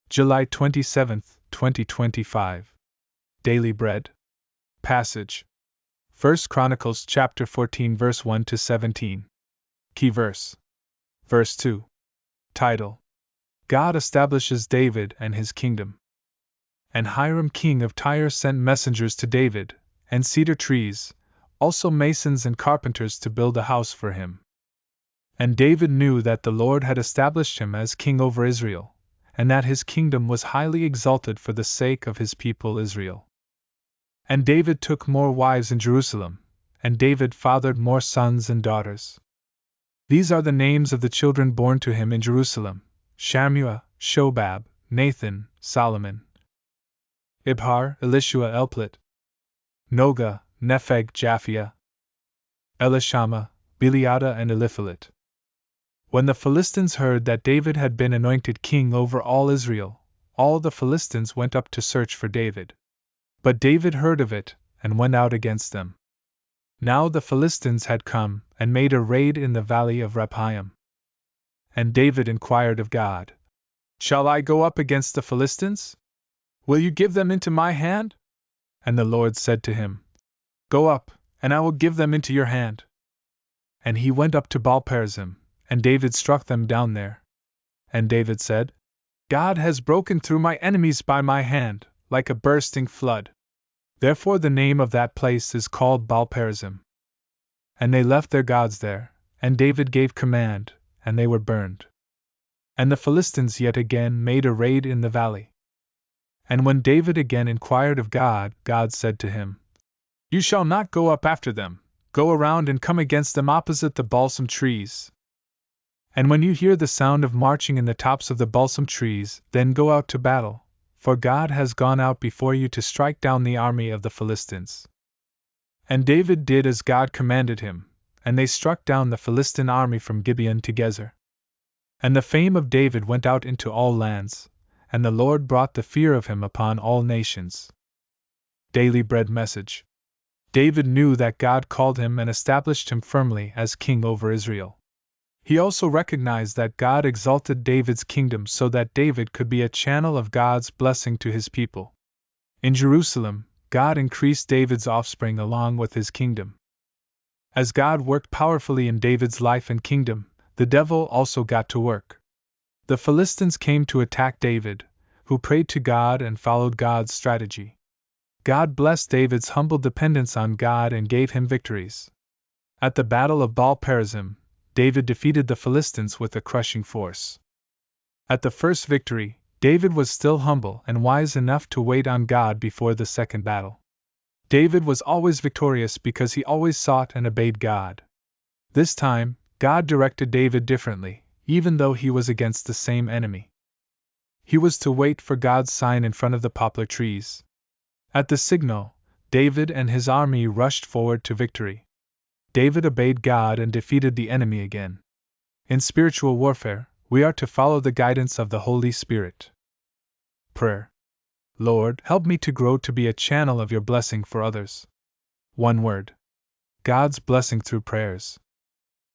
July 27, 2025. Daily Bread. Passage. 1 Chronicles chapter 14 verse 1 to 17. Key verse. Verse 2. Title: God establishes David and his kingdom. And Hiram king of Tyre sent messengers to David, and cedar trees, also masons and carpenters to build a house for him. And David knew that the Lord had established him as king over Israel, and that his kingdom was highly exalted for the sake of his people Israel. And David took more wives in Jerusalem, and David fathered more sons and daughters. These are the names of the children born to him in Jerusalem: Shammua, Shobab, Nathan, Solomon, Ibhar, Elishua, Elplit, Noga, Nepheg, Japhia, Elishama, Biliada, and Eliphalet. When the Philistines heard that David had been anointed king over all Israel, all the Philistines went up to search for David. But David heard of it, and went out against them. Now the Philistines had come, and made a raid in the valley of Rephaim. And David inquired of God, "Shall I go up against the Philistines? Will you give them into my hand?" And the Lord said to him, "Go up, and I will give them into your hand." And he went up to Baal Perazim, and David struck them down there. And David said, "God has broken through my enemies by my hand, like a bursting flood." Therefore the name of that place is called Baal Perazim. And they left their gods there, and David gave command, and they were burned. And the Philistines yet again made a raid in the valley. And when David again inquired of God, God said to him, "You shall not go up after them, go around and come against them opposite the balsam trees. And when you hear the sound of marching in the tops of the balsam trees, then go out to battle, for God has gone out before you to strike down the army of the Philistines." And David did as God commanded him, and they struck down the Philistine army from Gibeon to Gezer. And the fame of David went out into all lands, and the Lord brought the fear of him upon all nations. Daily Bread Message. David knew that God called him and established him firmly as king over Israel. He also recognized that God exalted David's kingdom so that David could be a channel of God's blessing to his people. In Jerusalem, God increased David's offspring along with his kingdom. As God worked powerfully in David's life and kingdom, the devil also got to work. The Philistines came to attack David, who prayed to God and followed God's strategy. God blessed David's humble dependence on God and gave him victories. At the Battle of Baal Perazim, David defeated the Philistines with a crushing force. At the first victory, David was still humble and wise enough to wait on God before the second battle. David was always victorious because he always sought and obeyed God. This time, God directed David differently, even though he was against the same enemy. He was to wait for God's sign in front of the poplar trees. At the signal, David and his army rushed forward to victory. David obeyed God and defeated the enemy again. In spiritual warfare, we are to follow the guidance of the Holy Spirit. Prayer. Lord, help me to grow to be a channel of your blessing for others. One word. God's blessing through prayers.